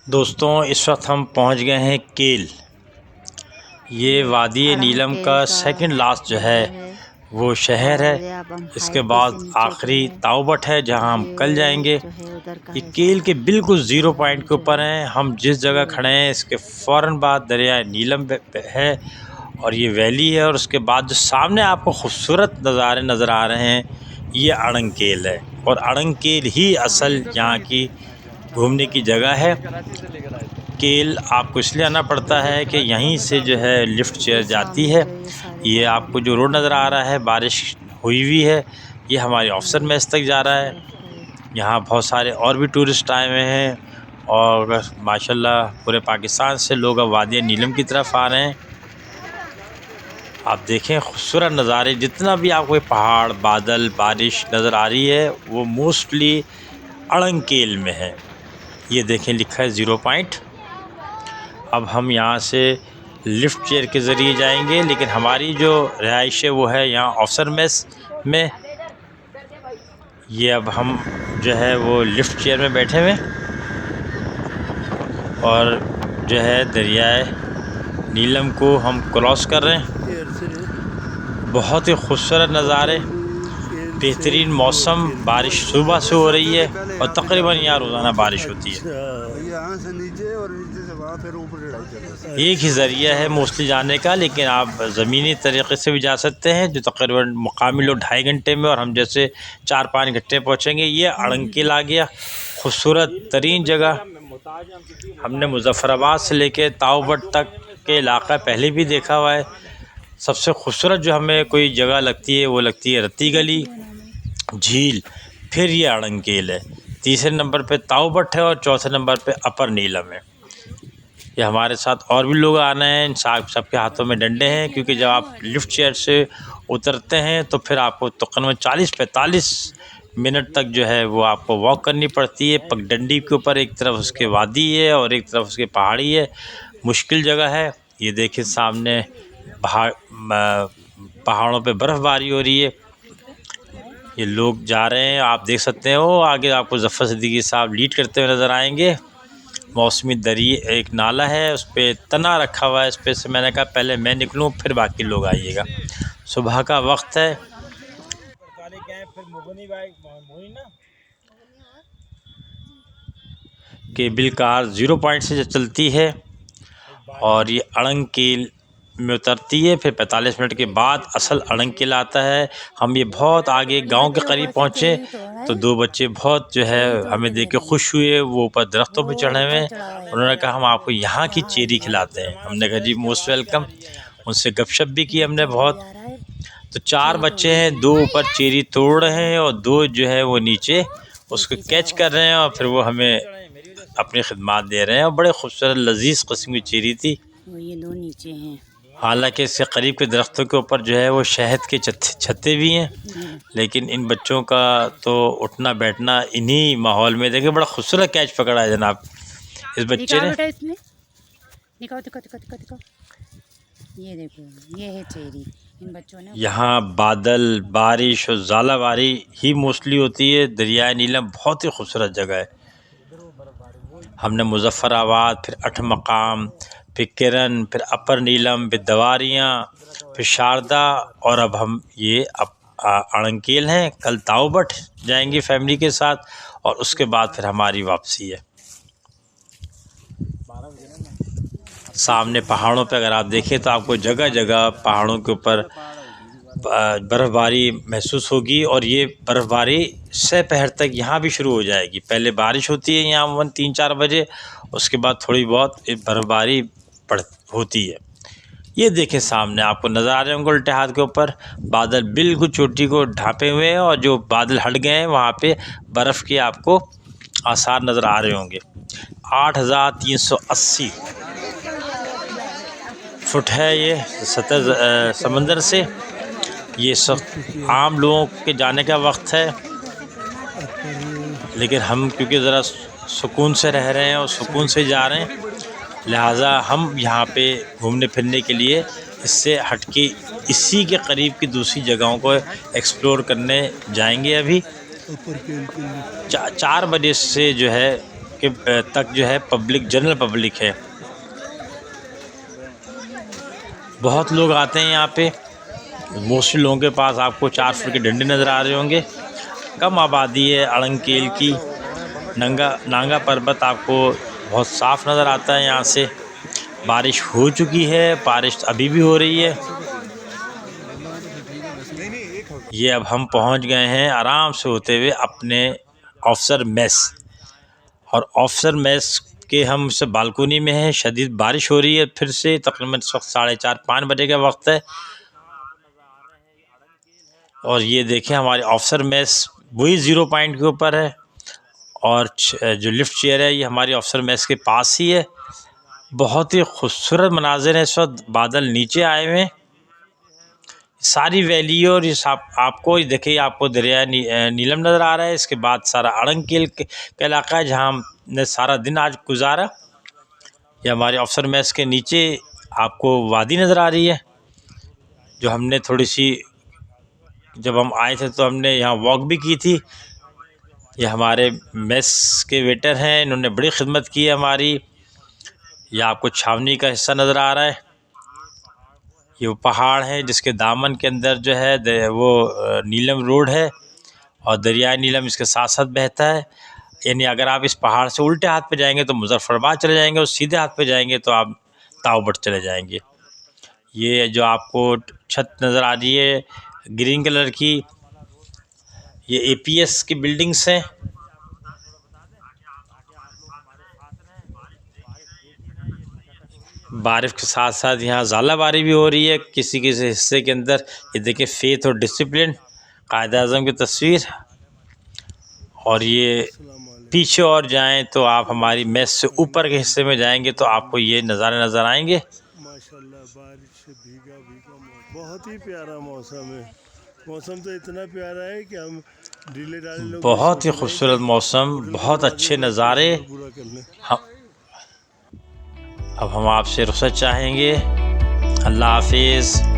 दोस्तों इस वक्त हम पहुंच गए हैं केल। ये वादी नीलम का सेकंड लास्ट जो है वो शहर है। इसके बाद आखिरी ताओबट है जहां हम कल जाएंगे। ये केल के बिल्कुल ज़ीरो पॉइंट के ऊपर हैं। हम जिस जगह खड़े हैं इसके फ़ौरन बाद दरिया नीलम है और ये वैली है। और उसके बाद जो सामने आपको खूबसूरत नज़ारे नज़र आ रहे हैं ये अड़ंग केल है। और अड़ंग केल ही असल यहाँ की घूमने की जगह है। केल आपको इसलिए आना पड़ता है कि यहीं से जो है लिफ्ट चेयर जाती है। ये आपको जो रोड नज़र आ रहा है बारिश हुई हुई है, ये हमारे ऑफिसर मेस तक जा रहा है। यहाँ बहुत सारे और भी टूरिस्ट आए हुए हैं और माशाल्लाह पूरे पाकिस्तान से लोग अब वादी नीलम की तरफ आ रहे हैं। आप देखें खूबसूरत नज़ारे, जितना भी आपको पहाड़, बादल, बारिश नज़र आ रही है वो मोस्टली अड़ंग केल में है। ये देखें लिखा है ज़ीरो पॉइंट। अब हम यहाँ से लिफ्ट चेयर के ज़रिए जाएंगे, लेकिन हमारी जो रिहाइश है वो है यहाँ ऑफिसर मेस में। ये अब हम जो है वो लिफ्ट चेयर में बैठे हुए और जो है दरियाए नीलम को हम क्रॉस कर रहे हैं। बहुत ही खूबसूरत नज़ारे, बेहतरीन मौसम, बारिश सुबह से हो रही है और तकरीबन यहाँ रोज़ाना बारिश होती है। यहाँ से नीचे और नीचे से वहाँ फिर ऊपर चढ़ाई कर रहे हैं। एक ही ज़रिया है मोस्टली जाने का, लेकिन आप ज़मीनी तरीक़े से भी जा सकते हैं जो तकरीबन मुकामी लोग 2.5 घंटे में और हम जैसे 4-5 घंटे पहुँचेंगे। ये अड़ंग केल आ गया, खूबसूरत तरीन जगह। हमने मुज़फ़्फ़राबाद से लेके ताओबट तक के इलाका पहले भी देखा हुआ है। सबसे खूबसूरत जो हमें कोई जगह लगती है वो लगती है रत्ती गली झील, फिर ये अड़ंग केल है। तीसरे नंबर पे ताओबट है और चौथे नंबर पे अपर नीलम है। ये हमारे साथ और भी लोग आ रहे हैं, सबके हाथों में डंडे हैं, क्योंकि जब आप लिफ्ट चेयर से उतरते हैं तो फिर आपको तकरीबन 40-45 मिनट तक जो है वो आपको वॉक करनी पड़ती है। पगडंडी के ऊपर एक तरफ उसके वादी है और एक तरफ उसके पहाड़ी है, मुश्किल जगह है। ये देखिए सामने पहाड़ों पे बर्फ़बारी हो रही है। ये लोग जा रहे हैं, आप देख सकते हैं वो आगे आपको ज़फ़र सिद्दीकी साहब लीड करते हुए नज़र आएंगे। मौसमी दरी एक नाला है, उस पर तना रखा हुआ है। इस पर से मैंने कहा पहले मैं निकलूं फिर बाकी लोग आइएगा। सुबह का वक्त है। केबल कार 0 पॉइंट से चलती है और ये अड़ंग केल में उतरती है। फिर 45 मिनट के बाद असल अड़ंग केल आता है। हम ये बहुत आगे गांव के करीब पहुँचे तो 2 बच्चे बहुत जो है हमें देख के खुश हुए। वो ऊपर दरख्तों पे चढ़े हुए हैं। उन्होंने कहा हम आपको यहाँ की चेरी खिलाते हैं। हमने कहा जी मोस्ट वेलकम। उनसे गपशप भी की हमने बहुत। तो 4 बच्चे हैं, 2 ऊपर चेरी तोड़ रहे हैं और 2 जो है वो नीचे उसको कैच कर रहे हैं और फिर वो हमें अपनी खिदमत दे रहे हैं। और बड़े खूबसूरत लजीज किस्म की चेरी थी। ये 2 नीचे हैं। हालांकि इसके करीब के दरख्तों के ऊपर जो है वो शहद के छत्ते भी हैं, लेकिन इन बच्चों का तो उठना बैठना इन्हीं माहौल में। देखिए बड़ा खूबसूरत कैच पकड़ा है जनाब इस बच्चे ने। दिखाओ दिखाओ दिखाओ दिखाओ दिखाओ। ये देखो ये है चेरी। इन बच्चों ने यहाँ बादल, बारिश और ज़ालावारी ही मोस्टली होती है। दरियाए नीलम बहुत ही खूबसूरत जगह है। हमने मुज़फ़्फ़राबाद, फिर 8 मकाम, फिर किरण, फिर अपर नीलम, फिर दवारियाँ, फिर शारदा और अब हम ये अड़ंग केल हैं। कल ताओबट जाएंगे फैमिली के साथ और उसके बाद फिर हमारी वापसी है। सामने पहाड़ों पे अगर आप देखें तो आपको जगह जगह पहाड़ों के ऊपर बर्फ़बारी महसूस होगी। और ये बर्फ़बारी दोपहर तक यहाँ भी शुरू हो जाएगी। पहले बारिश होती है यहाँ 3-4 बजे, उसके बाद थोड़ी बहुत बर्फ़बारी होती है। ये देखें सामने आपको नज़र आ रहे होंगे उल्टे हाथ के ऊपर बादल बिल्कुल चोटी को ढांपे हुए हैं और जो बादल हट गए हैं वहाँ पे बर्फ़ के आपको आसार नज़र आ रहे होंगे। 8380 फुट है ये सतह समंदर से। ये सब आम लोगों के जाने का वक्त है, लेकिन हम क्योंकि ज़रा सुकून से रह रहे हैं और सुकून से जा रहे हैं, लिहाजा हम यहाँ पे घूमने फिरने के लिए इससे हटके इसी के करीब की दूसरी जगहों को एक्सप्लोर करने जाएंगे। अभी 4 बजे से जो है तक जो है पब्लिक, जनरल पब्लिक है। बहुत लोग आते हैं यहाँ पे। मोस्टली लोगों के पास आपको 4 फुट के डंडे नज़र आ रहे होंगे। कम आबादी है अड़ंकेल की। नांगा पर्वत आपको बहुत साफ़ नज़र आता है यहाँ से। बारिश हो चुकी है, बारिश अभी भी हो रही है। ये अब हम पहुँच गए हैं आराम से होते हुए अपने ऑफिसर मेस। और ऑफिसर मेस के हम से बालकोनी में हैं। शदीद बारिश हो रही है फिर से। तकरीबन इस वक्त 4:30-5 बजे का वक्त है। और ये देखें हमारी ऑफिसर मेस वही 0 पॉइंट के ऊपर है। और जो लिफ्ट चेयर है ये हमारी ऑफिसर मेस के पास ही है। बहुत ही खूबसूरत मनाजिर है। इस वक्त बादल नीचे आए हुए हैं। सारी वैली और ये आपको देखिए, आपको दरिया नीलम नज़र आ रहा है। इसके बाद सारा अड़ंकेल का इलाका है जहाँ हमने सारा दिन आज गुजारा। ये हमारे ऑफिसर मेस के नीचे आपको वादी नज़र आ रही है, जो हमने थोड़ी सी, जब हम आए थे तो हमने यहाँ वॉक भी की थी। ये हमारे मेस के वेटर हैं, इन्होंने बड़ी खिदमत की है हमारी। यह आपको छावनी का हिस्सा नज़र आ रहा है। ये वो पहाड़ है जिसके दामन के अंदर जो है वो नीलम रोड है और दरिया नीलम इसके साथ साथ बहता है। यानी अगर आप इस पहाड़ से उल्टे हाथ पे जाएंगे तो मुजफ्फराबाद चले जाएंगे और सीधे हाथ पे जाएंगे तो आप ताऊबट चले जाएंगे। ये जो आपको छत नज़र आ रही है ग्रीन कलर की, ये APS की बिल्डिंग्स हैं। बारिश के साथ साथ यहाँ ज़ालाबारी भी हो रही है किसी किसी हिस्से के अंदर। ये देखिए फेथ और डिसिप्लिन, कायद-ए-आज़म की तस्वीर। और ये पीछे और जाएं तो आप हमारी मेस से ऊपर के हिस्से में जाएंगे तो आपको ये नज़ारे नज़र आएंगे। माशाल्लाह बारिश से भीगा भीगा बहुत ही प्यारा मौसम है। मौसम तो इतना प्यारा है कि हम ढीले ढाले लोग बहुत ही खूबसूरत मौसम, बहुत अच्छे नज़ारे। अब हम आपसे रुखसत चाहेंगे। अल्लाह हाफिज़।